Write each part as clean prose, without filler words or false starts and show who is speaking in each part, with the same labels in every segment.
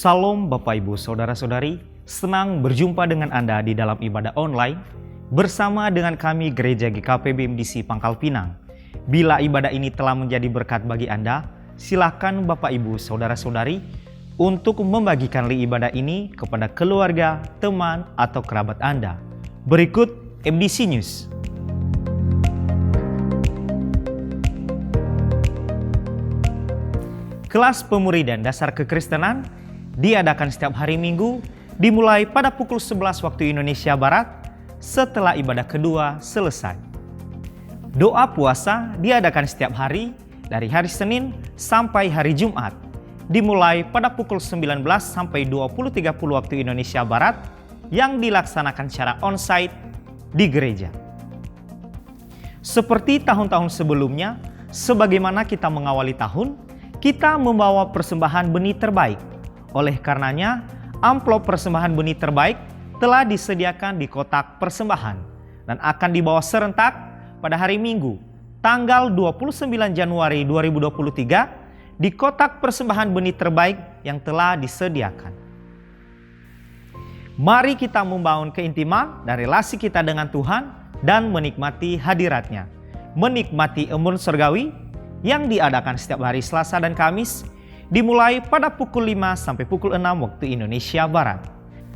Speaker 1: Salam Bapak Ibu Saudara-saudari, senang berjumpa dengan Anda di dalam ibadah online bersama dengan kami Gereja GKP BMDC Pangkal Pinang. Bila ibadah ini telah menjadi berkat bagi Anda, silakan Bapak Ibu Saudara-saudari untuk membagikan link ibadah ini kepada keluarga, teman, atau kerabat Anda. Berikut MDC News. Kelas Pemuridan Dasar Kekristenan diadakan setiap hari Minggu dimulai pada pukul 11 waktu Indonesia Barat setelah ibadah kedua selesai. Doa puasa diadakan setiap hari dari hari Senin sampai hari Jumat dimulai pada pukul 19 sampai 20.30 waktu Indonesia Barat yang dilaksanakan secara onsite di gereja. Seperti tahun-tahun sebelumnya, sebagaimana kita mengawali tahun, kita membawa persembahan benih terbaik. Oleh karenanya, amplop persembahan benih terbaik telah disediakan di kotak persembahan dan akan dibawa serentak pada hari Minggu, tanggal 29 Januari 2023 di kotak persembahan benih terbaik yang telah disediakan. Mari kita membangun keintiman dan relasi kita dengan Tuhan dan menikmati hadirat-Nya. Menikmati embun surgawi yang diadakan setiap hari Selasa dan Kamis dimulai pada pukul 5 sampai pukul 6 waktu Indonesia Barat.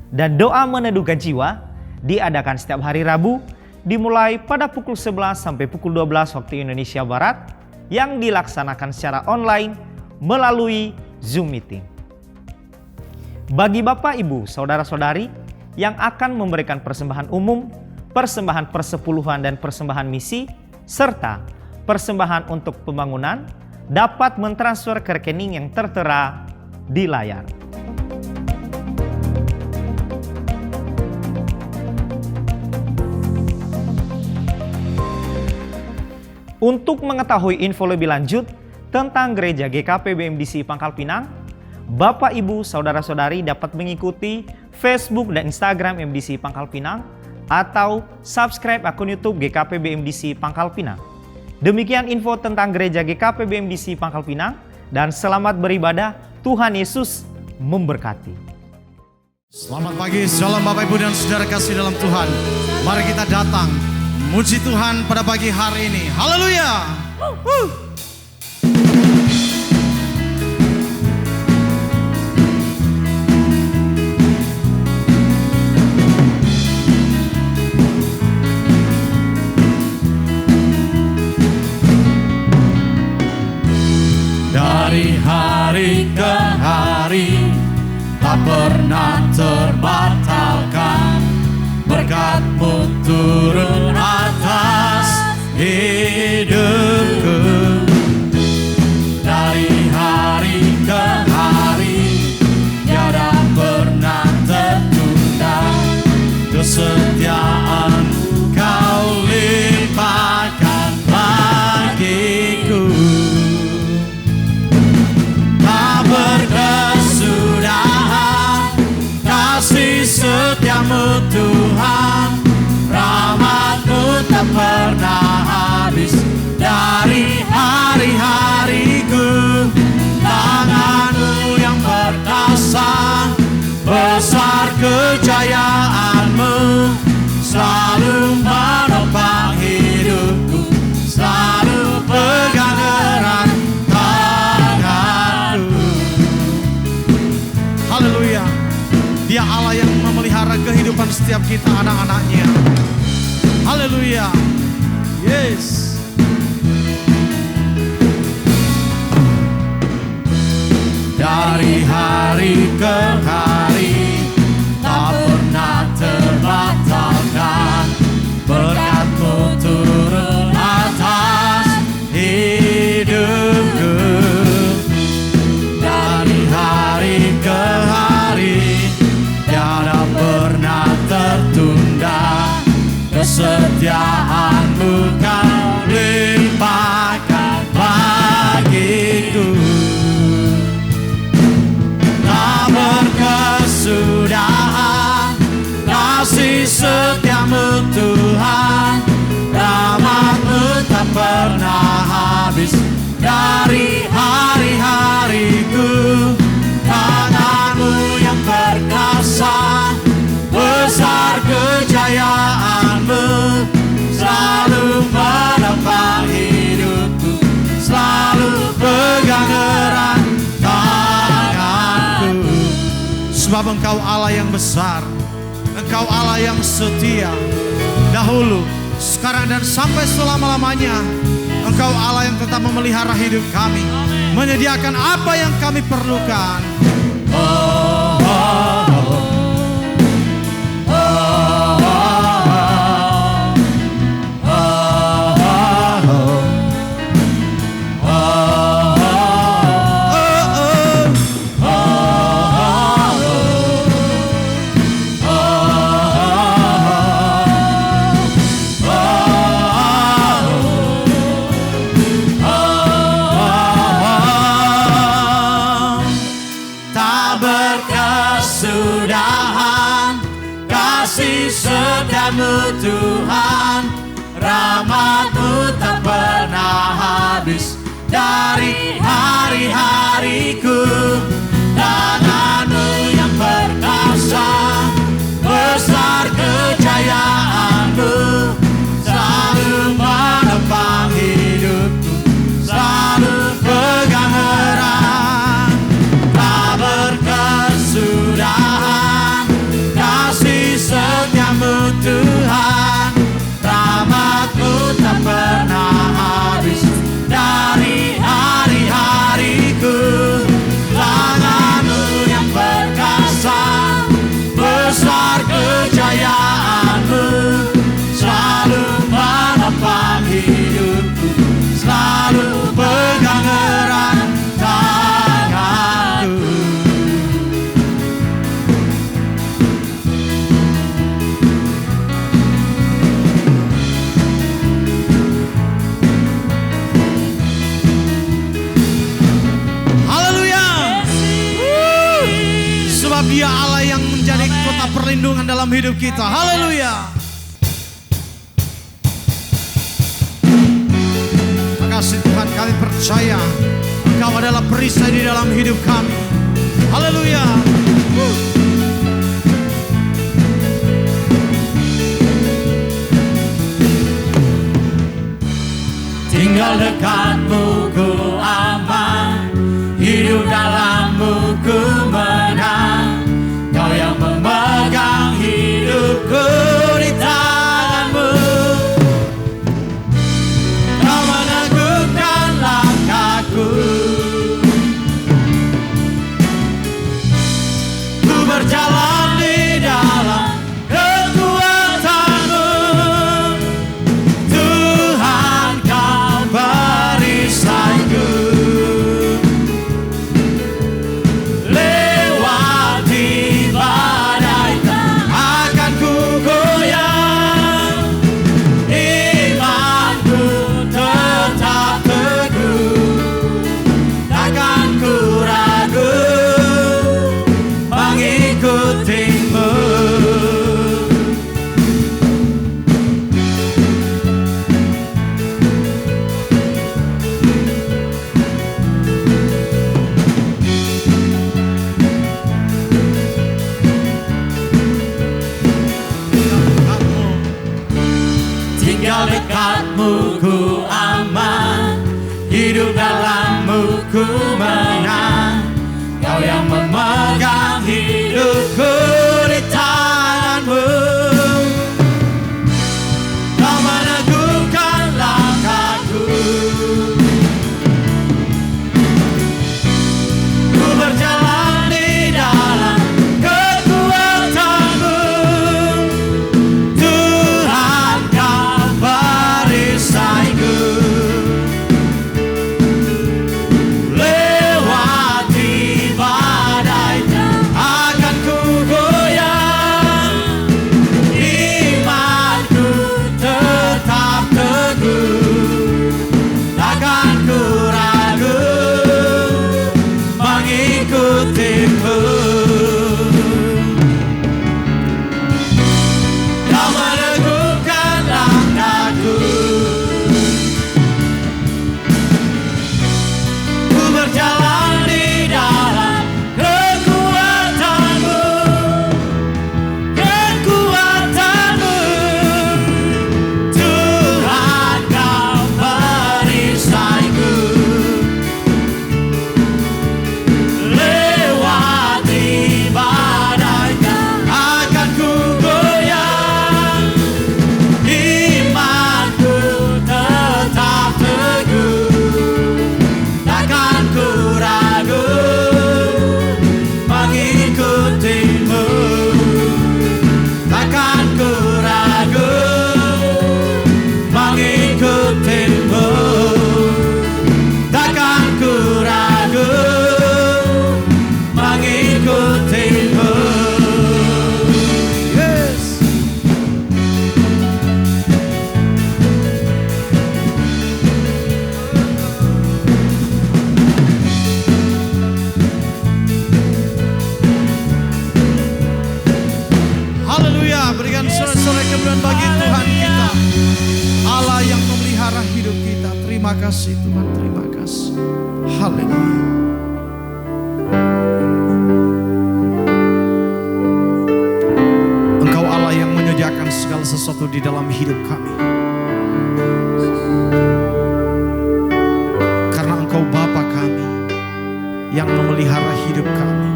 Speaker 1: Dan doa meneduhkan jiwa diadakan setiap hari Rabu dimulai pada pukul 11 sampai pukul 12 waktu Indonesia Barat yang dilaksanakan secara online melalui Zoom Meeting. Bagi Bapak, Ibu, Saudara-saudari yang akan memberikan persembahan umum, persembahan persepuluhan dan persembahan misi, serta persembahan untuk pembangunan, dapat mentransfer ke rekening yang tertera di layar. Untuk mengetahui info lebih lanjut tentang Gereja GKP BMDC Pangkal Pinang, Bapak, Ibu, Saudara-saudari dapat mengikuti Facebook dan Instagram MDC Pangkal Pinang atau subscribe akun YouTube GKP BMDC Pangkal Pinang. Demikian info tentang Gereja GKP BMDC Pangkal Pinang dan selamat beribadah. Tuhan Yesus memberkati.
Speaker 2: Selamat pagi, shalom Bapak Ibu dan Saudara kasih dalam Tuhan. Mari kita datang muji Tuhan pada pagi hari ini. Haleluya. Dari hari ke hari tak pernah terbatalkan, berkat-Mu turun atas hidupku. Dari hari ke hari tiada pernah tertunda, kesetiaan Kau limpahkan bagiku. Setiamu Tuhan, rahmat-Mu tak pernah habis. Dari hari-hariku, tangan-Mu yang perkasa, besar kejayaan-Mu, selalu menopang hidupku, selalu pegang erat tanganku. Haleluya. Dia Allah yang memelihara kehidupan setiap kita anak-anaknya. Haleluya. Yes. Dari hari ke hari tak pernah terbatalkan, berkat-Mu turun atas hidupku. Dari hari ke hari tiada pernah tertunda, kesetiaan-Mu Kau limpahkan bagiku. Tak berkesudahan kasih setia-Mu Tuhan, rahmat-Mu tak pernah habis. Dari hari-hariku, tangan-Mu Sebab Engkau Allah yang besar, Engkau Allah yang setia. Dahulu, sekarang dan sampai selama-lamanya, Engkau Allah yang tetap memelihara hidup kami, menyediakan apa yang kami perlukan.
Speaker 3: Setiamu Tuhan, rahmat-Mu tak pernah habis dari hari-hariku. Tangan-Mu yang perkasa, besar kejayaan-Mu, selalu menopang hidupku, selalu pegang erat. Tak berkesudahan kasih setiamu Tuhan, rahmat-Mu tak pernah habis dari hari-hariku. Tangan-Mu yang perkasa, besar kejayaan-Mu, selalu menopang hidupku, selalu pegang erat tanganku.
Speaker 2: Dia Allah yang menjadi kota perlindungan dalam hidup kita. Haleluya. Makasih Tuhan, kami percaya Engkau adalah perisai di dalam hidup kami. Haleluya.
Speaker 3: Tinggal dekatmu ku aman, hidup dalammu ku menang. Kau yang memegang hidupku di tanganmu, Kau meneguhkan langkahku.
Speaker 2: berikan sorak-sorai kemuliaan bagi Tuhan kita, Allah yang memelihara hidup kita. Terima kasih Tuhan, terima kasih. Haleluya. Engkau Allah yang menyediakan segala sesuatu di dalam hidup kami. Karena Engkau Bapa kami yang memelihara hidup kami.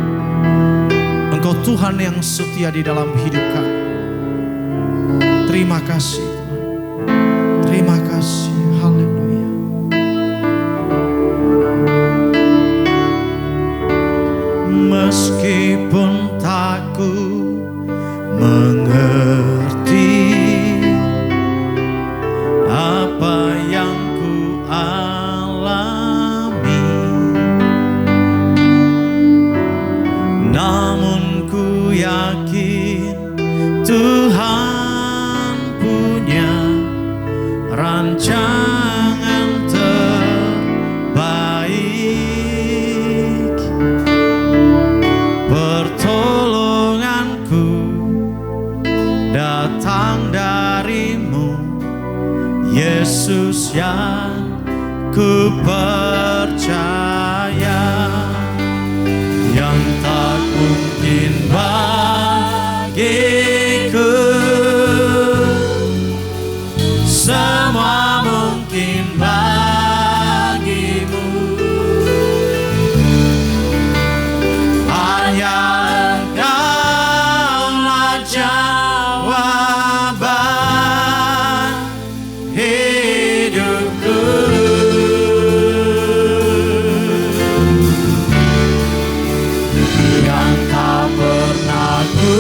Speaker 2: Engkau Tuhan yang setia di dalam hidup kami. Terima kasih Tuhan. Terima kasih. Haleluya. Meskipun tak ku mengerti apa yang ku alami, namun ku yakin Tuhan punya rancangan terbaik. Pertolonganku datang darimu, Yesus yang ku percaya. Yang tak mungkin bagiku, semua mungkin bagimu. Hanya Engkaulah jawaban hidupku. Yang tak pernah ku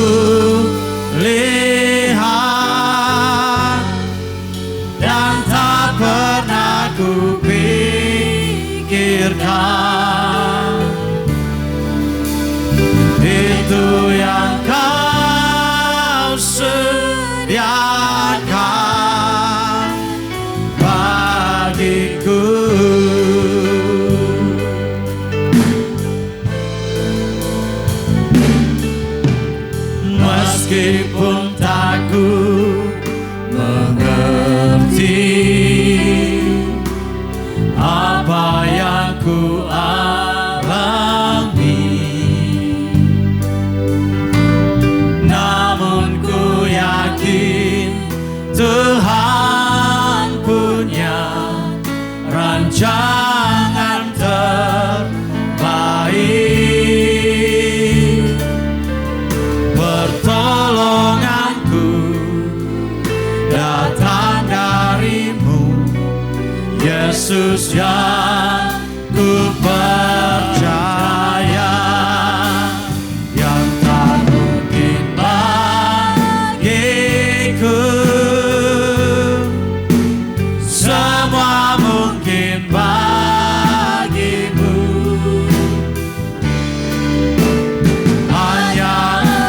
Speaker 2: lihat dan tak pernah ku pikirkan, itu yang Kau sediakan bagiku. Meskipun tak ku mengerti apa yang ku alami, namun ku yakin Tuhan punya rancangan terbaik. Pertolonganku datang darimu, Yesus yang ku percaya. Yang tak mungkin bagiku, semua mungkin bagimu. Hanya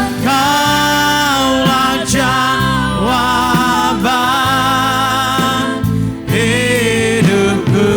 Speaker 2: Engkaulah jawaban hidupku.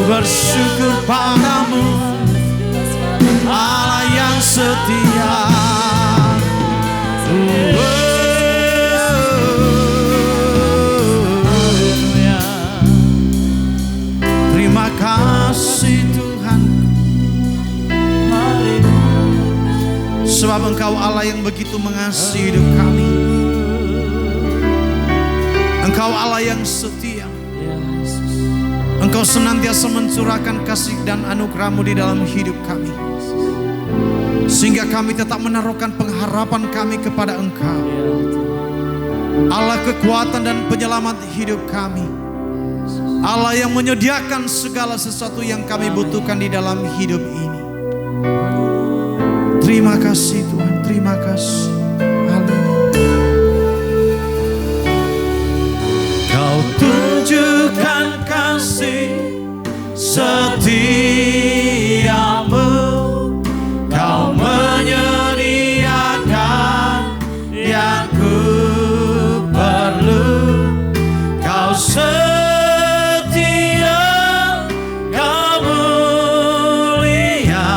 Speaker 2: bersyukur padamu, Allah yang setia. Terima kasih Tuhan, sebab Engkau Allah yang begitu mengasihi hidup kami. Engkau Allah yang setia. Engkau senantiasa mencurahkan kasih dan anugerah-Mu di dalam hidup kami, sehingga kami tetap menaruhkan pengharapan kami kepada Engkau, Allah kekuatan dan penyelamat hidup kami, Allah yang menyediakan segala sesuatu yang kami butuhkan di dalam hidup ini. Terima kasih Tuhan, terima kasih. Kau tunjukkan kasih setiamu, Kau menyediakan yang ku perlu. Kau setia, Kau mulia,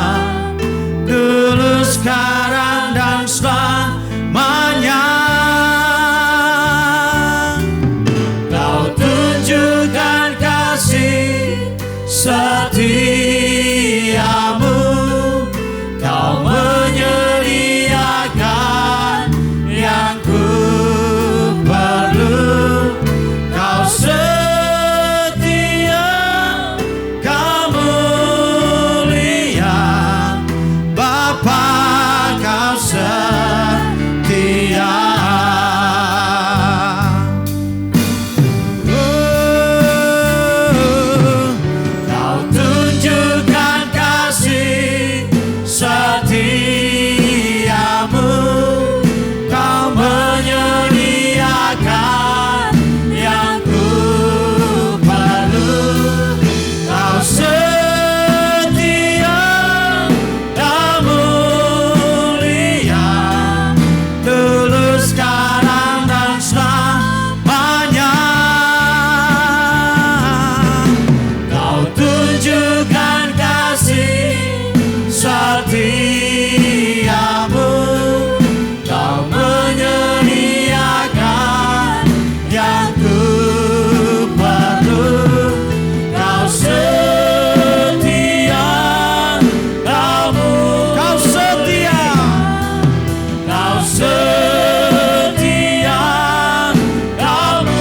Speaker 2: dulu, sekarang, dan selamanya. Kau tunjukkan kasih setiamu, Kau menyediakan yang ku perlu. Kau setia, Kau mulia, Bapa, Kau setia. Kau tunjukkan kasih setiamu, Kau menyediakan yang ku perlu. Kau setia, Kau mulia, dulu, sekarang, dan selamanya. Kau tunjukkan kasih setiamu, Kau menyediakan yang ku perlu. Kau setia, Kau setia, Kau setia,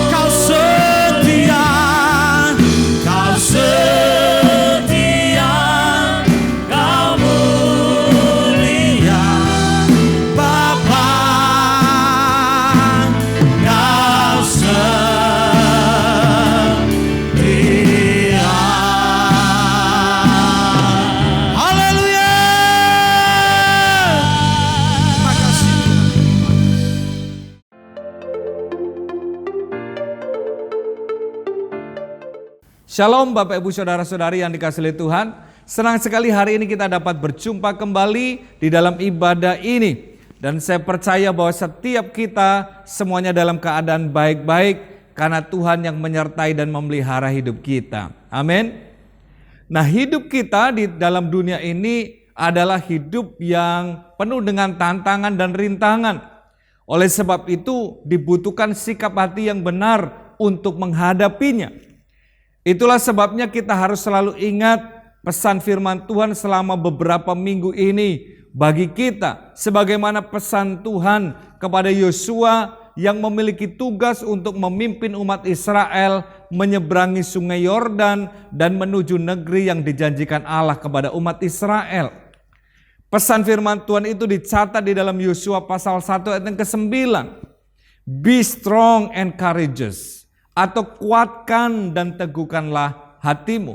Speaker 2: Kau setia, Kau setia, Kau mulia, Bapa, Kau setia. Haleluya. Terima kasih.
Speaker 4: Shalom Bapak Ibu Saudara-saudari yang dikasihi oleh Tuhan. Senang sekali hari ini kita dapat berjumpa kembali di dalam ibadah ini. Dan saya percaya bahwa setiap kita semuanya dalam keadaan baik-baik karena Tuhan yang menyertai dan memelihara hidup kita. Amin. Nah, hidup kita di dalam dunia ini adalah hidup yang penuh dengan tantangan dan rintangan. Oleh sebab itu dibutuhkan sikap hati yang benar untuk menghadapinya. Itulah sebabnya kita harus selalu ingat pesan firman Tuhan selama beberapa minggu ini bagi kita, sebagaimana pesan Tuhan kepada Yosua yang memiliki tugas untuk memimpin umat Israel menyeberangi sungai Yordan dan menuju negeri yang dijanjikan Allah kepada umat Israel. Pesan firman Tuhan itu dicatat di dalam Yosua pasal 1 ayat yang ke-9. Be strong and courageous, atau kuatkan dan teguhkanlah hatimu.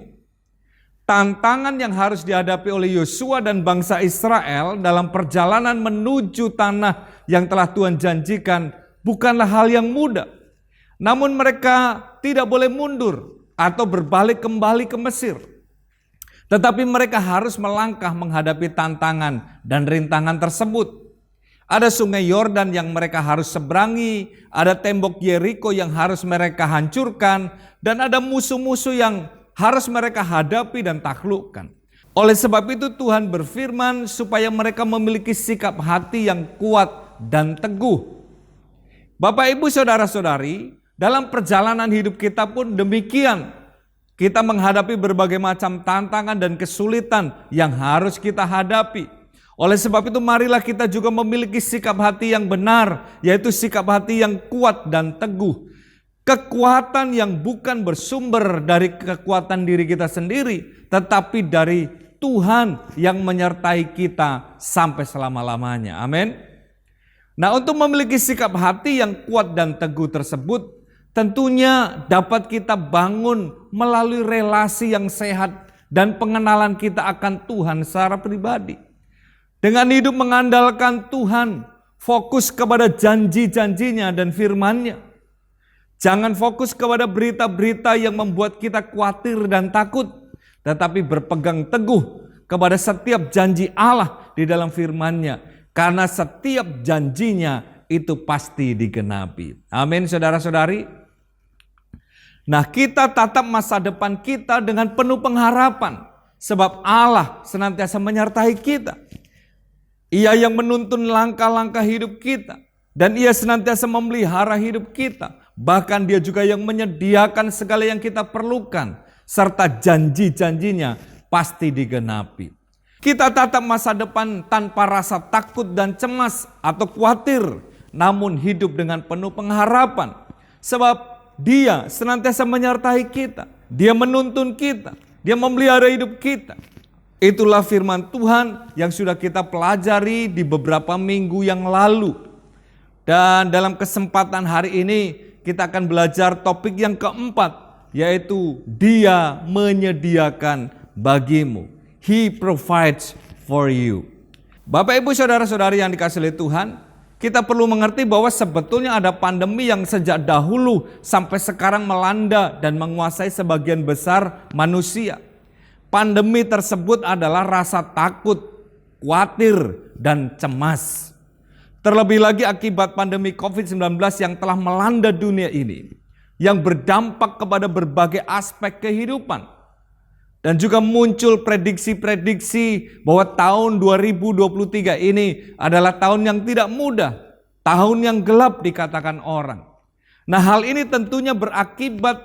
Speaker 4: Tantangan yang harus dihadapi oleh Yosua dan bangsa Israel dalam perjalanan menuju tanah yang telah Tuhan janjikan bukanlah hal yang mudah. Namun mereka tidak boleh mundur atau berbalik kembali ke Mesir. Tetapi mereka harus melangkah menghadapi tantangan dan rintangan tersebut. Ada sungai Yordan yang mereka harus seberangi, ada tembok Yeriko yang harus mereka hancurkan, dan ada musuh-musuh yang harus mereka hadapi dan taklukkan. Oleh sebab itu Tuhan berfirman supaya mereka memiliki sikap hati yang kuat dan teguh. Bapak, Ibu, Saudara-saudari, dalam perjalanan hidup kita pun demikian. Kita menghadapi berbagai macam tantangan dan kesulitan yang harus kita hadapi. Oleh sebab itu marilah kita juga memiliki sikap hati yang benar, yaitu sikap hati yang kuat dan teguh. Kekuatan yang bukan bersumber dari kekuatan diri kita sendiri, tetapi dari Tuhan yang menyertai kita sampai selama-lamanya. Amin. Nah, untuk memiliki sikap hati yang kuat dan teguh tersebut, tentunya dapat kita bangun melalui relasi yang sehat dan pengenalan kita akan Tuhan secara pribadi. Dengan hidup mengandalkan Tuhan, fokus kepada janji-janjinya dan firman-Nya. Jangan fokus kepada berita-berita yang membuat kita khawatir dan takut, tetapi berpegang teguh kepada setiap janji Allah di dalam firman-Nya. Karena setiap janjinya itu pasti digenapi. Amin, saudara-saudari. Nah, kita tatap masa depan kita dengan penuh pengharapan. Sebab Allah senantiasa menyertai kita. Ia yang menuntun langkah-langkah hidup kita. Dan Ia senantiasa memelihara hidup kita. Bahkan Dia juga yang menyediakan segala yang kita perlukan. Serta janji-janjinya pasti digenapi. Kita tatap masa depan tanpa rasa takut dan cemas atau khawatir. Namun hidup dengan penuh pengharapan. Sebab Dia senantiasa menyertai kita. Dia menuntun kita. Dia memelihara hidup kita. Itulah firman Tuhan yang sudah kita pelajari di beberapa minggu yang lalu. Dan dalam kesempatan hari ini kita akan belajar topik yang keempat. Yaitu Dia menyediakan bagimu. He provides for you. Bapak, Ibu, Saudara-saudari yang dikasihi oleh Tuhan, kita perlu mengerti bahwa sebetulnya ada pandemi yang sejak dahulu sampai sekarang melanda dan menguasai sebagian besar manusia. Pandemi tersebut adalah rasa takut, khawatir, dan cemas. Terlebih lagi akibat pandemi COVID-19 yang telah melanda dunia ini, yang berdampak kepada berbagai aspek kehidupan. Dan juga muncul prediksi-prediksi bahwa tahun 2023 ini adalah tahun yang tidak mudah, tahun yang gelap dikatakan orang. Nah, hal ini tentunya berakibat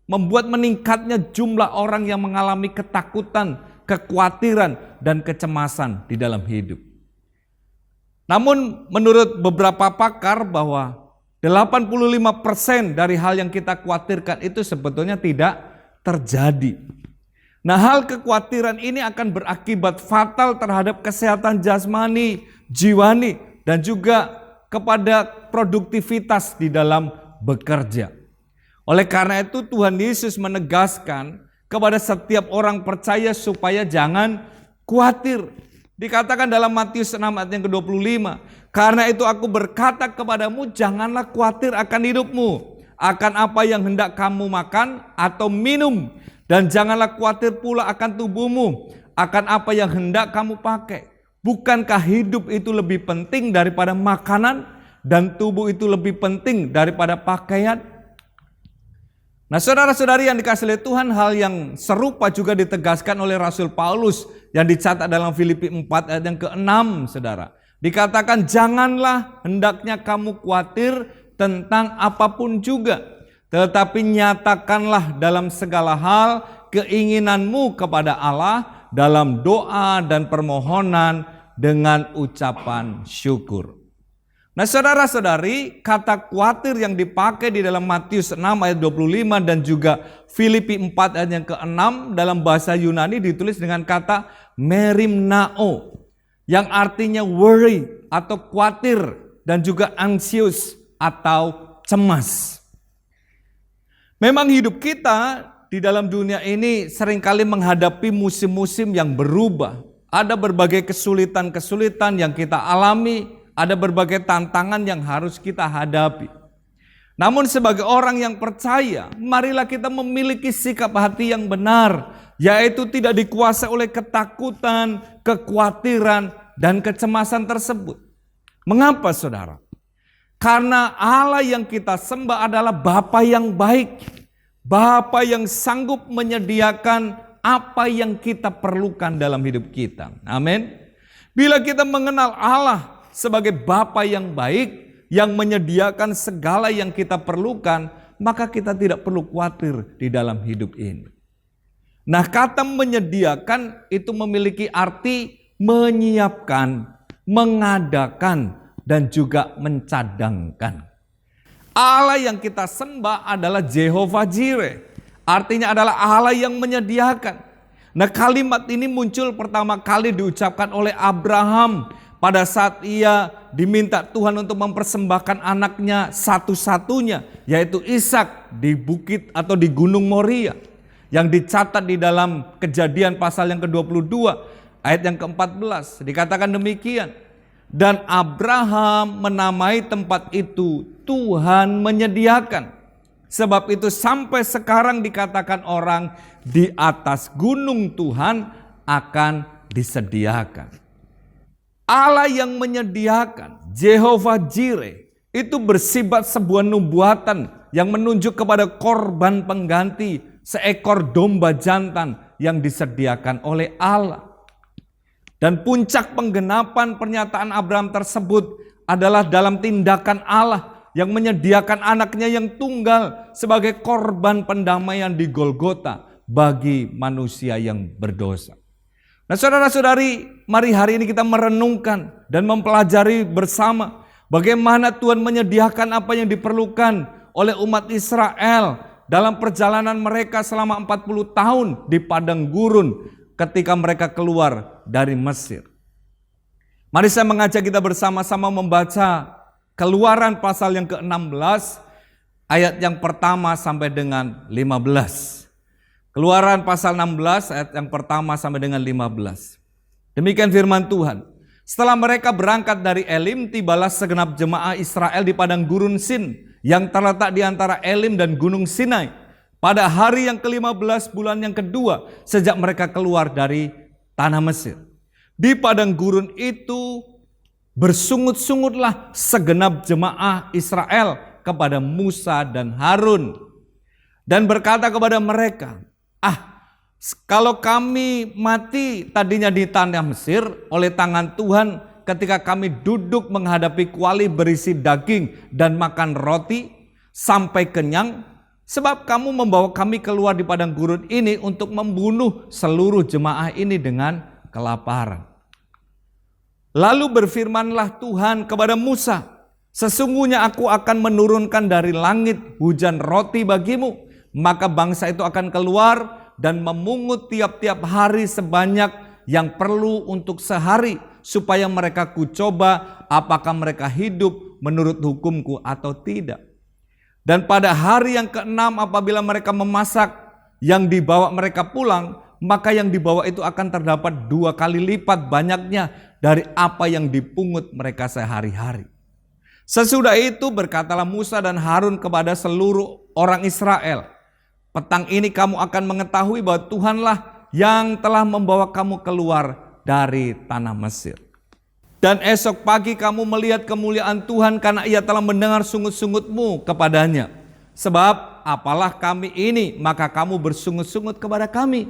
Speaker 4: membuat meningkatnya jumlah orang yang mengalami ketakutan, kekhawatiran, dan kecemasan di dalam hidup. Namun menurut beberapa pakar bahwa 85% dari hal yang kita khawatirkan itu sebetulnya tidak terjadi. Nah, hal kekhawatiran ini akan berakibat fatal terhadap kesehatan jasmani, jiwani, dan juga kepada produktivitas di dalam bekerja. Oleh karena itu Tuhan Yesus menegaskan kepada setiap orang percaya supaya jangan khawatir. Dikatakan dalam Matius 6 ayat yang ke-25, karena itu aku berkata kepadamu, janganlah khawatir akan hidupmu, akan apa yang hendak kamu makan atau minum. Dan janganlah khawatir pula akan tubuhmu, akan apa yang hendak kamu pakai. Bukankah hidup itu lebih penting daripada makanan, dan tubuh itu lebih penting daripada pakaian? Nah, saudara-saudari yang dikasihi oleh Tuhan, hal yang serupa juga ditegaskan oleh Rasul Paulus yang dicatat dalam Filipi 4 ayat yang ke-6, saudara. Dikatakan, janganlah hendaknya kamu khawatir tentang apapun juga. Tetapi nyatakanlah dalam segala hal keinginanmu kepada Allah dalam doa dan permohonan dengan ucapan syukur. Nah, saudara-saudari, kata khawatir yang dipakai di dalam Matius 6 ayat 25 dan juga Filipi 4 ayat yang ke-6 dalam bahasa Yunani ditulis dengan kata merimnao, yang artinya worry atau khawatir dan juga anxious atau cemas. Memang hidup kita di dalam dunia ini seringkali menghadapi musim-musim yang berubah. Ada berbagai kesulitan-kesulitan yang kita alami, ada berbagai tantangan yang harus kita hadapi. Namun sebagai orang yang percaya, marilah kita memiliki sikap hati yang benar, yaitu tidak dikuasai oleh ketakutan, kekhawatiran, dan kecemasan tersebut. Mengapa, saudara? Karena Allah yang kita sembah adalah Bapa yang baik. Bapa yang sanggup menyediakan apa yang kita perlukan dalam hidup kita. Amin. Bila kita mengenal Allah sebagai Bapa yang baik, yang menyediakan segala yang kita perlukan, maka kita tidak perlu khawatir di dalam hidup ini. Nah, kata menyediakan itu memiliki arti menyiapkan, mengadakan, dan juga mencadangkan. Allah yang kita sembah adalah Jehovah Jireh. Artinya adalah Allah yang menyediakan. Nah, kalimat ini muncul pertama kali diucapkan oleh Abraham pada saat ia diminta Tuhan untuk mempersembahkan anaknya satu-satunya, yaitu Ishak, di bukit atau di Gunung Moria, yang dicatat di dalam Kejadian pasal yang ke-22 ayat yang ke-14. Dikatakan demikian, dan Abraham menamai tempat itu Tuhan menyediakan. Sebab itu sampai sekarang dikatakan orang, di atas gunung Tuhan akan disediakan. Allah yang menyediakan, Jehovah Jireh, itu bersifat sebuah nubuatan yang menunjuk kepada korban pengganti seekor domba jantan yang disediakan oleh Allah. Dan puncak penggenapan pernyataan Abraham tersebut adalah dalam tindakan Allah yang menyediakan anaknya yang tunggal sebagai korban pendamaian di Golgota bagi manusia yang berdosa. Nah, saudara-saudari, mari hari ini kita merenungkan dan mempelajari bersama bagaimana Tuhan menyediakan apa yang diperlukan oleh umat Israel dalam perjalanan mereka selama 40 tahun di padang gurun ketika mereka keluar dari Mesir. Mari saya mengajak kita bersama-sama membaca Keluaran pasal yang ke-16 ayat yang pertama sampai dengan 15. Keluaran pasal 16 ayat yang pertama sampai dengan 15. Demikian firman Tuhan. Setelah mereka berangkat dari Elim, tibalah segenap jemaah Israel di padang gurun Sin yang terletak di antara Elim dan Gunung Sinai pada hari yang ke-15 bulan yang kedua sejak mereka keluar dari tanah Mesir. Di padang gurun itu bersungut-sungutlah segenap jemaah Israel kepada Musa dan Harun dan berkata kepada mereka, kalau kami mati tadinya di tanah Mesir oleh tangan Tuhan ketika kami duduk menghadapi kuali berisi daging dan makan roti sampai kenyang, sebab kamu membawa kami keluar di padang gurun ini untuk membunuh seluruh jemaah ini dengan kelaparan. Lalu berfirmanlah Tuhan kepada Musa, sesungguhnya aku akan menurunkan dari langit hujan roti bagimu, maka bangsa itu akan keluar dan memungut tiap-tiap hari sebanyak yang perlu untuk sehari, supaya mereka kucoba apakah mereka hidup menurut hukumku atau tidak. Dan pada hari yang ke-6 apabila mereka memasak yang dibawa mereka pulang, maka yang dibawa itu akan terdapat 2 kali lipat banyaknya dari apa yang dipungut mereka sehari-hari. Sesudah itu berkatalah Musa dan Harun kepada seluruh orang Israel, petang ini kamu akan mengetahui bahwa Tuhanlah yang telah membawa kamu keluar dari tanah Mesir. Dan esok pagi kamu melihat kemuliaan Tuhan karena ia telah mendengar sungut-sungutmu kepadanya. Sebab apalah kami ini, maka kamu bersungut-sungut kepada kami.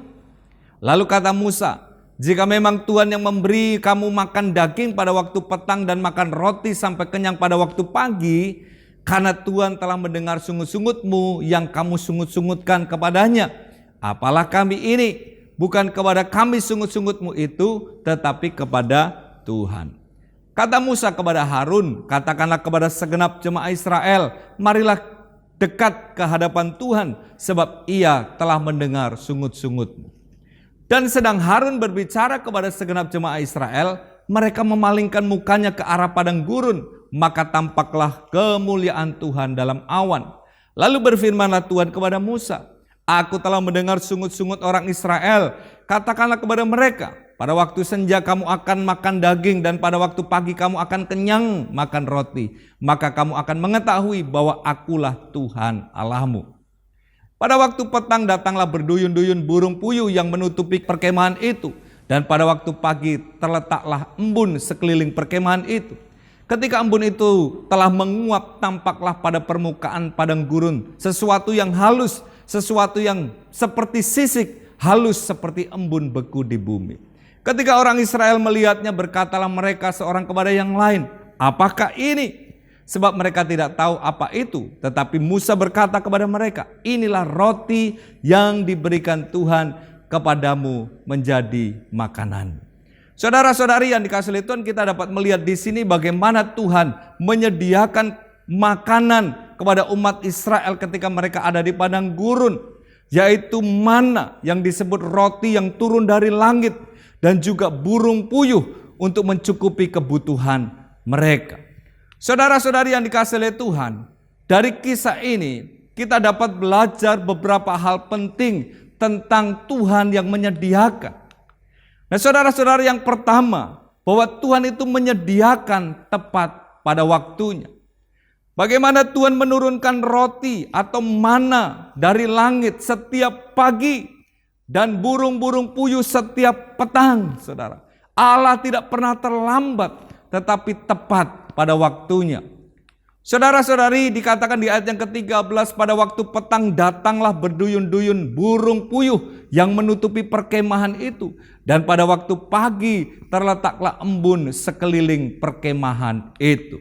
Speaker 4: Lalu kata Musa, jika memang Tuhan yang memberi kamu makan daging pada waktu petang dan makan roti sampai kenyang pada waktu pagi, karena Tuhan telah mendengar sungut-sungutmu yang kamu sungut-sungutkan kepadanya, apalah kami ini, bukan kepada kami sungut-sungutmu itu, tetapi kepada Tuhan. Kata Musa kepada Harun, katakanlah kepada segenap jemaah Israel, marilah dekat ke hadapan Tuhan, sebab ia telah mendengar sungut-sungutmu. Dan sedang Harun berbicara kepada segenap jemaah Israel, mereka memalingkan mukanya ke arah padang gurun, maka tampaklah kemuliaan Tuhan dalam awan. Lalu berfirmanlah Tuhan kepada Musa, aku telah mendengar sungut-sungut orang Israel, katakanlah kepada mereka, pada waktu senja kamu akan makan daging dan pada waktu pagi kamu akan kenyang makan roti, maka kamu akan mengetahui bahwa akulah Tuhan Allahmu. Pada waktu petang datanglah berduyun-duyun burung puyuh yang menutupi perkemahan itu. Dan pada waktu pagi terletaklah embun sekeliling perkemahan itu. Ketika embun itu telah menguap, tampaklah pada permukaan padang gurun sesuatu yang halus sesuatu yang seperti sisik, halus seperti embun beku di bumi. Ketika orang Israel melihatnya, berkatalah mereka seorang kepada yang lain, apakah ini? Sebab mereka tidak tahu apa itu. Tetapi Musa berkata kepada mereka, inilah roti yang diberikan Tuhan kepadamu menjadi makanan. Saudara-saudari yang dikasihi Tuhan, kita dapat melihat di sini bagaimana Tuhan menyediakan makanan kepada umat Israel ketika mereka ada di padang gurun, yaitu mana yang disebut roti yang turun dari langit dan juga burung puyuh untuk mencukupi kebutuhan mereka. Saudara-saudari yang dikasihi Tuhan, dari kisah ini kita dapat belajar beberapa hal penting tentang Tuhan yang menyediakan. Nah, saudara-saudara, yang pertama, bahwa Tuhan itu menyediakan tepat pada waktunya. Bagaimana Tuhan menurunkan roti atau mana dari langit setiap pagi dan burung-burung puyuh setiap petang, saudara. Allah tidak pernah terlambat, tetapi tepat pada waktunya. Saudara-saudari, dikatakan di ayat yang ke-13, pada waktu petang datanglah berduyun-duyun burung puyuh yang menutupi perkemahan itu. Dan pada waktu pagi terletaklah embun sekeliling perkemahan itu.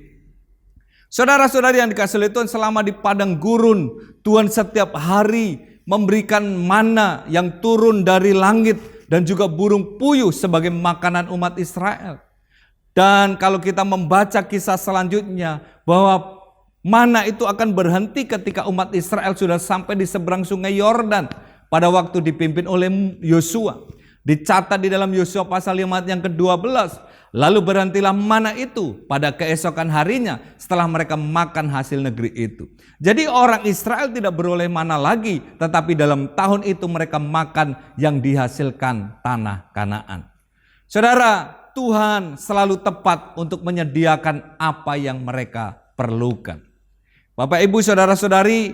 Speaker 4: Saudara-saudari yang dikasihi Tuhan, selama di padang gurun, Tuhan setiap hari memberikan mana yang turun dari langit dan juga burung puyuh sebagai makanan umat Israel. Dan kalau kita membaca kisah selanjutnya, bahwa mana itu akan berhenti ketika umat Israel sudah sampai di seberang sungai Yordan pada waktu dipimpin oleh Yosua. Dicatat di dalam Yosua pasal 5 ayat yang ke-12. Lalu berhentilah mana itu pada keesokan harinya setelah mereka makan hasil negeri itu. Jadi orang Israel tidak beroleh mana lagi, tetapi dalam tahun itu mereka makan yang dihasilkan tanah Kanaan. Saudara, Tuhan selalu tepat untuk menyediakan apa yang mereka perlukan. Bapak, Ibu, saudara-saudari,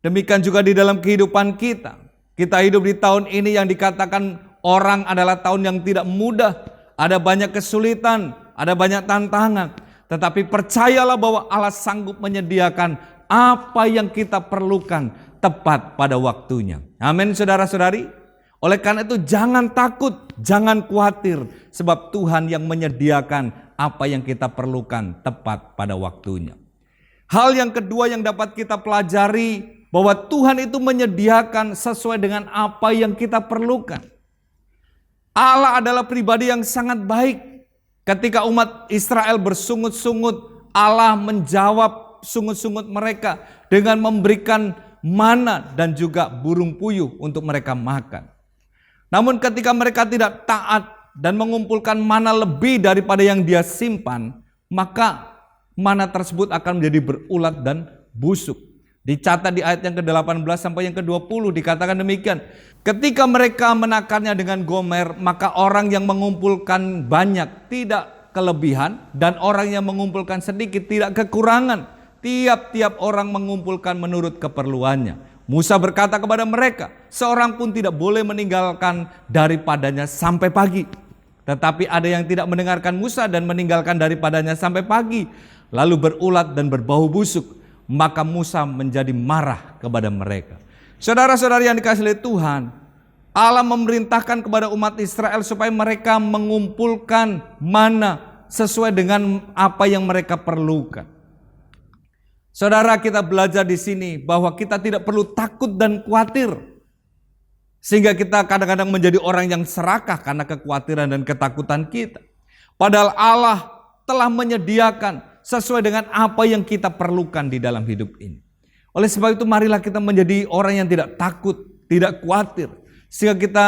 Speaker 4: demikian juga di dalam kehidupan kita. Kita hidup di tahun ini yang dikatakan orang adalah tahun yang tidak mudah. Ada banyak kesulitan, ada banyak tantangan. Tetapi percayalah bahwa Allah sanggup menyediakan apa yang kita perlukan tepat pada waktunya. Amin, saudara-saudari. Oleh karena itu jangan takut, jangan khawatir. Sebab Tuhan yang menyediakan apa yang kita perlukan tepat pada waktunya. Hal yang kedua yang dapat kita pelajari, bahwa Tuhan itu menyediakan sesuai dengan apa yang kita perlukan. Allah adalah pribadi yang sangat baik. Ketika umat Israel bersungut-sungut, Allah menjawab sungut-sungut mereka dengan memberikan mana dan juga burung puyuh untuk mereka makan. Namun ketika mereka tidak taat dan mengumpulkan mana lebih daripada yang dia simpan, maka mana tersebut akan menjadi berulat dan busuk. Dicatat di ayat yang ke-18 sampai yang ke-20 dikatakan demikian. Ketika mereka menakarnya dengan Gomer, maka orang yang mengumpulkan banyak tidak kelebihan dan orang yang mengumpulkan sedikit tidak kekurangan. Tiap-tiap orang mengumpulkan menurut keperluannya. Musa berkata kepada mereka, seorang pun tidak boleh meninggalkan daripadanya sampai pagi. Tetapi ada yang tidak mendengarkan Musa dan meninggalkan daripadanya sampai pagi. Lalu berulat dan berbau busuk. Maka Musa menjadi marah kepada mereka. Saudara-saudari yang dikasihi Tuhan, Allah memerintahkan kepada umat Israel supaya mereka mengumpulkan mana sesuai dengan apa yang mereka perlukan. Saudara, kita belajar di sini bahwa kita tidak perlu takut dan khawatir. Sehingga kita kadang-kadang menjadi orang yang serakah karena kekhawatiran dan ketakutan kita. Padahal Allah telah menyediakan sesuai dengan apa yang kita perlukan di dalam hidup ini. Oleh sebab itu marilah kita menjadi orang yang tidak takut, tidak khawatir. Sehingga kita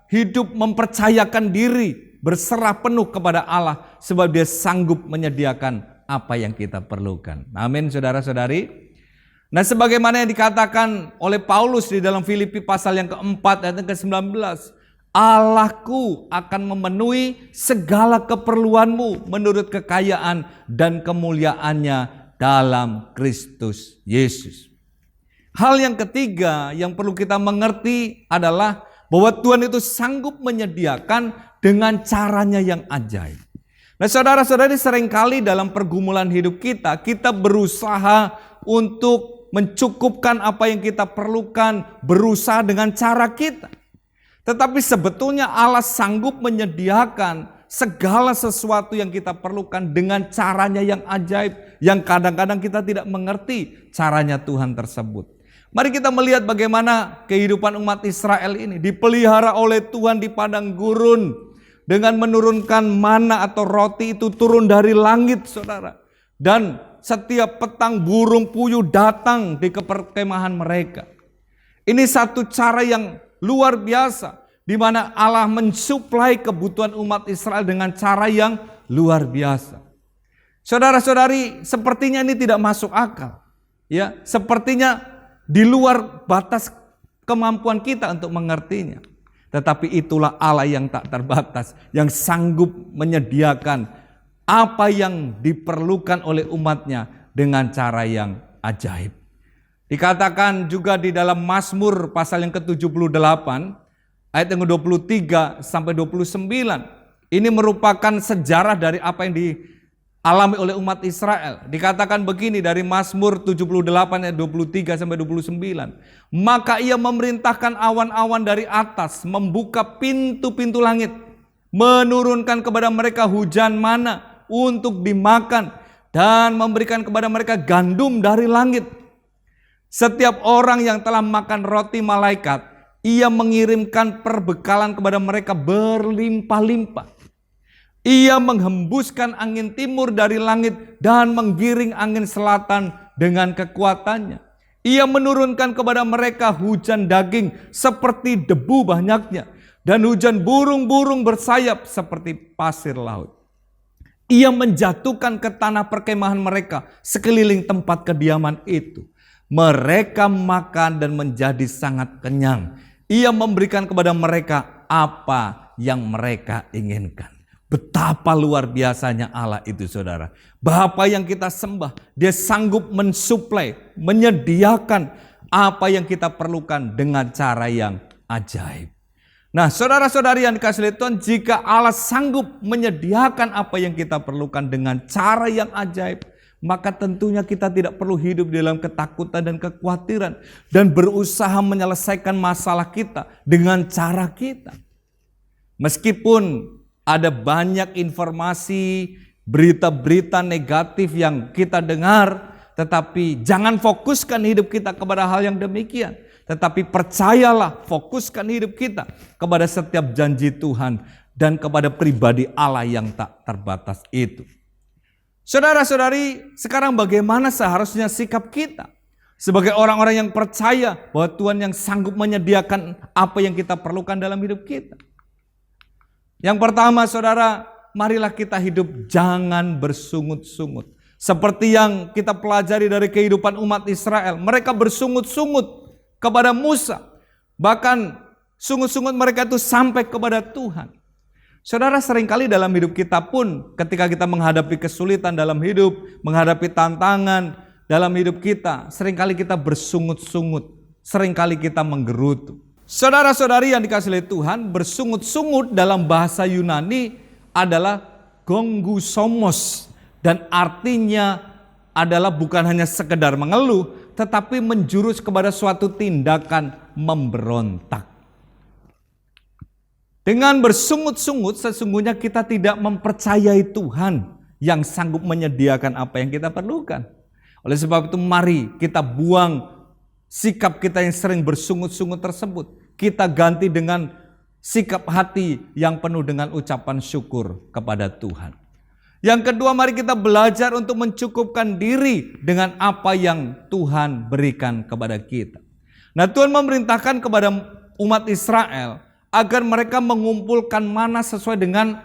Speaker 4: hidup mempercayakan diri, berserah penuh kepada Allah. Sebab Dia sanggup menyediakan apa yang kita perlukan. Amin, saudara-saudari. Nah, sebagaimana yang dikatakan oleh Paulus di dalam Filipi pasal yang keempat ayat yang ke-19. Allahku akan memenuhi segala keperluanmu menurut kekayaan dan kemuliaannya dalam Kristus Yesus. Hal yang ketiga yang perlu kita mengerti adalah bahwa Tuhan itu sanggup menyediakan dengan caranya yang ajaib. Nah, saudara-saudari, seringkali dalam pergumulan hidup kita berusaha untuk mencukupkan apa yang kita perlukan, berusaha dengan cara kita. Tetapi sebetulnya Allah sanggup menyediakan segala sesuatu yang kita perlukan dengan caranya yang ajaib, yang kadang-kadang kita tidak mengerti caranya Tuhan tersebut. Mari kita melihat bagaimana kehidupan umat Israel ini dipelihara oleh Tuhan di padang gurun dengan menurunkan mana atau roti itu turun dari langit, saudara. Dan setiap petang burung puyuh datang di perkemahan mereka. Ini satu cara yang luar biasa, di mana Allah mensuplai kebutuhan umat Israel dengan cara yang luar biasa. Saudara-saudari, sepertinya ini tidak masuk akal. Ya, sepertinya di luar batas kemampuan kita untuk mengertinya. Tetapi itulah Allah yang tak terbatas, yang sanggup menyediakan apa yang diperlukan oleh umatnya dengan cara yang ajaib. Dikatakan juga di dalam Mazmur pasal yang ke-78, ayat yang ke-23 sampai 29. Ini merupakan sejarah dari apa yang dialami oleh umat Israel. Dikatakan begini dari Mazmur 78 ayat 23 sampai 29. Maka ia memerintahkan awan-awan dari atas, membuka pintu-pintu langit, menurunkan kepada mereka hujan mana untuk dimakan, dan memberikan kepada mereka gandum dari langit. Setiap orang yang telah makan roti malaikat, ia mengirimkan perbekalan kepada mereka berlimpah-limpah. Ia menghembuskan angin timur dari langit dan menggiring angin selatan dengan kekuatannya. Ia menurunkan kepada mereka hujan daging seperti debu banyaknya, dan hujan burung-burung bersayap seperti pasir laut. Ia menjatuhkan ke tanah perkemahan mereka sekeliling tempat kediaman itu. Mereka makan dan menjadi sangat kenyang. Ia memberikan kepada mereka apa yang mereka inginkan. Betapa luar biasanya Allah itu, saudara. Bapa yang kita sembah, Dia sanggup mensuplai, menyediakan apa yang kita perlukan dengan cara yang ajaib. Nah, saudara-saudari yang dikasihi Tuhan, jika Allah sanggup menyediakan apa yang kita perlukan dengan cara yang ajaib, maka tentunya kita tidak perlu hidup dalam ketakutan dan kekhawatiran dan berusaha menyelesaikan masalah kita dengan cara kita. Meskipun ada banyak informasi, berita-berita negatif yang kita dengar, tetapi jangan fokuskan hidup kita kepada hal yang demikian. Tetapi percayalah, fokuskan hidup kita kepada setiap janji Tuhan dan kepada pribadi Allah yang tak terbatas itu. Saudara-saudari, sekarang bagaimana seharusnya sikap kita? Sebagai orang-orang yang percaya bahwa Tuhan yang sanggup menyediakan apa yang kita perlukan dalam hidup kita. Yang pertama, saudara, marilah kita hidup jangan bersungut-sungut. Seperti yang kita pelajari dari kehidupan umat Israel. Mereka bersungut-sungut kepada Musa. Bahkan sungut-sungut mereka itu sampai kepada Tuhan. Saudara, seringkali dalam hidup kita pun ketika kita menghadapi kesulitan dalam hidup, menghadapi tantangan dalam hidup kita, seringkali kita bersungut-sungut, seringkali kita menggerutu. Saudara-saudari yang dikasihi Tuhan, bersungut-sungut dalam bahasa Yunani adalah gongusomos, dan artinya adalah bukan hanya sekedar mengeluh, tetapi menjurus kepada suatu tindakan memberontak. Dengan bersungut-sungut sesungguhnya kita tidak mempercayai Tuhan yang sanggup menyediakan apa yang kita perlukan. Oleh sebab itu mari kita buang sikap kita yang sering bersungut-sungut tersebut. Kita ganti dengan sikap hati yang penuh dengan ucapan syukur kepada Tuhan. Yang kedua, mari kita belajar untuk mencukupkan diri dengan apa yang Tuhan berikan kepada kita. Nah, Tuhan memerintahkan kepada umat Israel agar mereka mengumpulkan mana sesuai dengan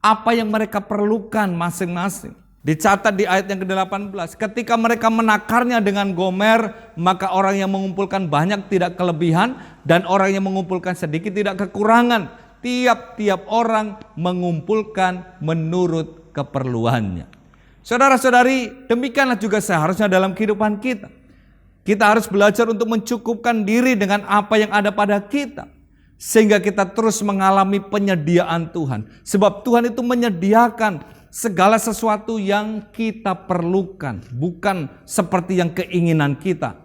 Speaker 4: apa yang mereka perlukan masing-masing. Dicatat di ayat yang ke-18, ketika mereka menakarnya dengan Gomer, maka orang yang mengumpulkan banyak tidak kelebihan, dan orang yang mengumpulkan sedikit tidak kekurangan. Tiap-tiap orang mengumpulkan menurut keperluannya. Saudara-saudari, demikianlah juga seharusnya dalam kehidupan kita. Kita harus belajar untuk mencukupkan diri dengan apa yang ada pada kita, sehingga kita terus mengalami penyediaan Tuhan. Sebab Tuhan itu menyediakan segala sesuatu yang kita perlukan, bukan seperti yang keinginan kita.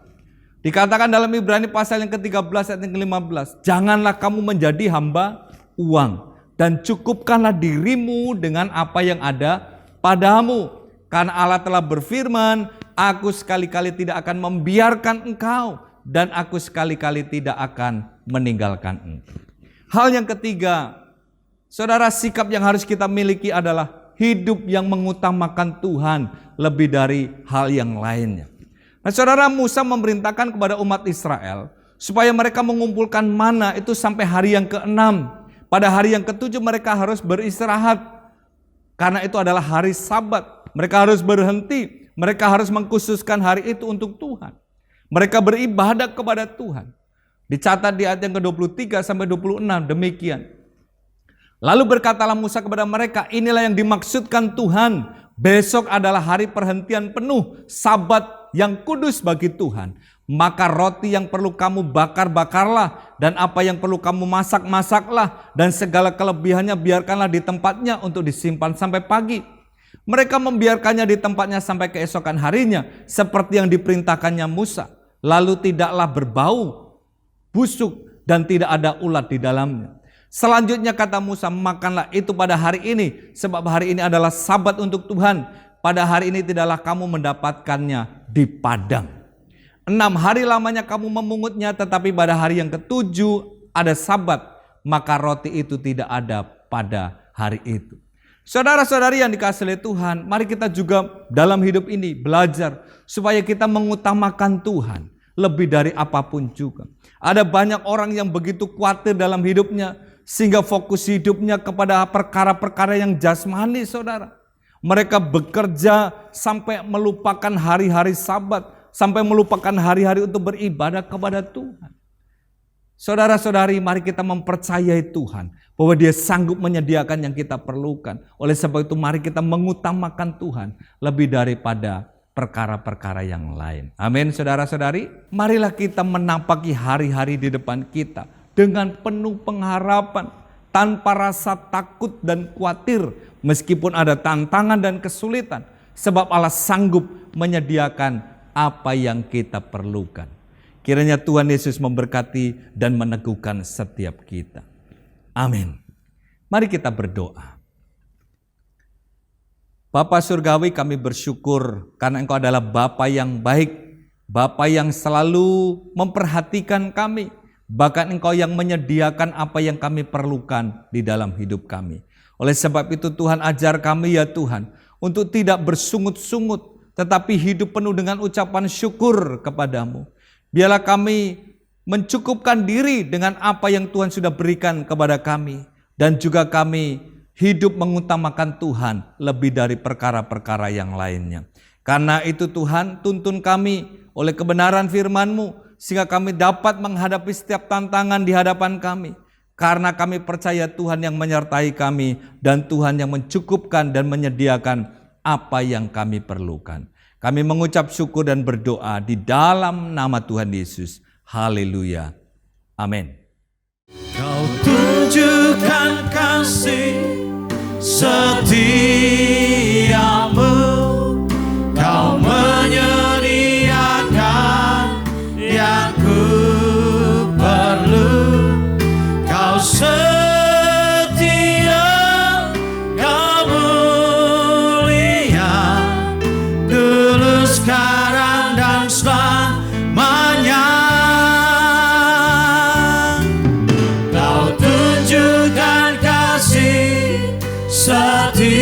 Speaker 4: Dikatakan dalam Ibrani pasal yang ke-13 ayat yang ke-15, janganlah kamu menjadi hamba uang, dan cukupkanlah dirimu dengan apa yang ada padamu. Karena Allah telah berfirman, aku sekali-kali tidak akan membiarkan engkau, dan aku sekali-kali tidak akan meninggalkan engkau. Hal yang ketiga, saudara, sikap yang harus kita miliki adalah hidup yang mengutamakan Tuhan lebih dari hal yang lainnya. Nah, saudara, Musa memerintahkan kepada umat Israel supaya mereka mengumpulkan mana itu sampai hari yang ke-6. Pada hari yang ke-7 mereka harus beristirahat karena itu adalah hari Sabat. Mereka harus berhenti, mereka harus mengkhususkan hari itu untuk Tuhan. Mereka beribadah kepada Tuhan. Dicatat di ayat yang ke-23 sampai 26 demikian. Lalu berkatalah Musa kepada mereka, inilah yang dimaksudkan Tuhan. Besok adalah hari perhentian penuh, Sabat yang kudus bagi Tuhan. Maka roti yang perlu kamu bakar-bakarlah, dan apa yang perlu kamu masak-masaklah, dan segala kelebihannya biarkanlah di tempatnya untuk disimpan sampai pagi. Mereka membiarkannya di tempatnya sampai keesokan harinya, seperti yang diperintahkannya Musa. Lalu tidaklah berbau, busuk, dan tidak ada ulat di dalamnya. Selanjutnya kata Musa, makanlah itu pada hari ini, sebab hari ini adalah Sabat untuk Tuhan. Pada hari ini tidaklah kamu mendapatkannya di padang. 6 hari lamanya kamu memungutnya, tetapi pada hari yang ke-7 ada Sabat, maka roti itu tidak ada pada hari itu. Saudara-saudari yang dikasihi oleh Tuhan, mari kita juga dalam hidup ini belajar supaya kita mengutamakan Tuhan lebih dari apapun juga. Ada banyak orang yang begitu khawatir dalam hidupnya, sehingga fokus hidupnya kepada perkara-perkara yang jasmani, saudara. Mereka bekerja sampai melupakan hari-hari Sabat, sampai melupakan hari-hari untuk beribadah kepada Tuhan. Saudara-saudari, mari kita mempercayai Tuhan bahwa Dia sanggup menyediakan yang kita perlukan. Oleh sebab itu mari kita mengutamakan Tuhan lebih daripada perkara-perkara yang lain. Amin, saudara-saudari. Marilah kita menampaki hari-hari di depan kita dengan penuh pengharapan, tanpa rasa takut dan khawatir. Meskipun ada tantangan dan kesulitan, sebab Allah sanggup menyediakan apa yang kita perlukan. Kiranya Tuhan Yesus memberkati dan meneguhkan setiap kita. Amin. Mari kita berdoa. Bapa Surgawi, kami bersyukur karena Engkau adalah Bapa yang baik, Bapa yang selalu memperhatikan kami, bahkan Engkau yang menyediakan apa yang kami perlukan di dalam hidup kami. Oleh sebab itu Tuhan, ajar kami ya Tuhan untuk tidak bersungut-sungut, tetapi hidup penuh dengan ucapan syukur kepadamu. Biarlah kami mencukupkan diri dengan apa yang Tuhan sudah berikan kepada kami. Dan juga kami hidup mengutamakan Tuhan lebih dari perkara-perkara yang lainnya. Karena itu Tuhan, tuntun kami oleh kebenaran firman-Mu, sehingga kami dapat menghadapi setiap tantangan di hadapan kami. Karena kami percaya Tuhan yang menyertai kami dan Tuhan yang mencukupkan dan menyediakan apa yang kami perlukan. Kami mengucap syukur dan berdoa di dalam nama Tuhan Yesus. Haleluya. Amin.
Speaker 3: Kau tunjukkan kasih setiamu, Kau menyediakan yang ku perlu. Kau setia, Kau mulia, dulu, sekarang, dan selamanya. Kau tunjukkan kasih setiamu,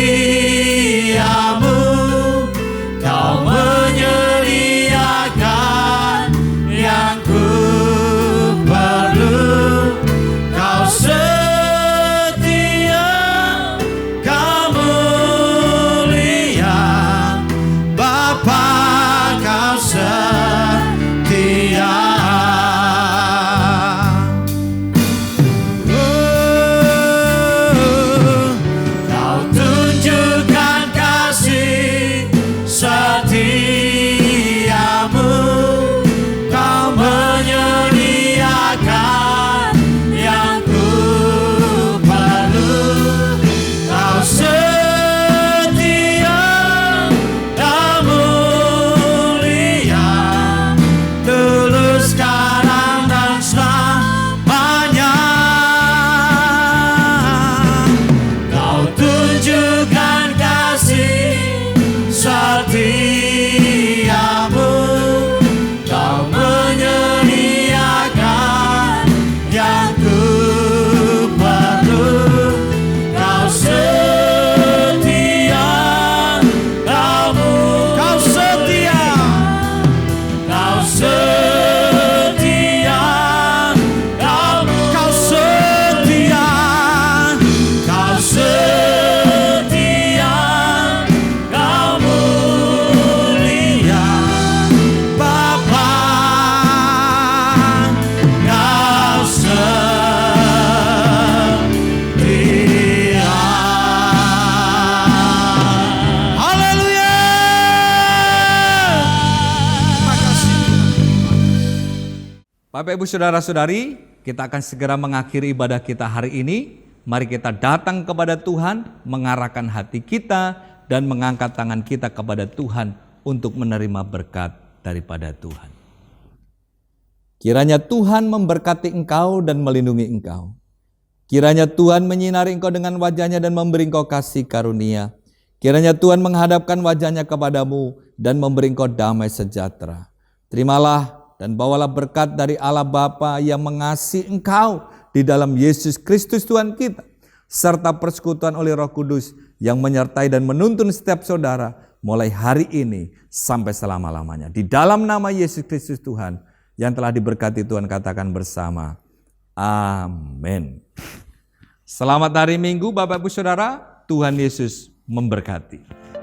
Speaker 4: Bapak Ibu Saudara-saudari, kita akan segera mengakhiri ibadah kita hari ini. Mari kita datang kepada Tuhan, mengarahkan hati kita dan mengangkat tangan kita kepada Tuhan untuk menerima berkat daripada Tuhan. Kiranya Tuhan memberkati engkau dan melindungi engkau. Kiranya Tuhan menyinari engkau dengan wajah-Nya dan memberi engkau kasih karunia. Kiranya Tuhan menghadapkan wajah-Nya kepadamu dan memberi engkau damai sejahtera. Terimalah dan bawalah berkat dari Allah Bapa yang mengasihi engkau di dalam Yesus Kristus Tuhan kita, serta persekutuan oleh Roh Kudus yang menyertai dan menuntun setiap saudara mulai hari ini sampai selama-lamanya. Di dalam nama Yesus Kristus Tuhan yang telah diberkati Tuhan, katakan bersama, amin. Selamat hari Minggu Bapak Ibu Saudara, Tuhan Yesus memberkati.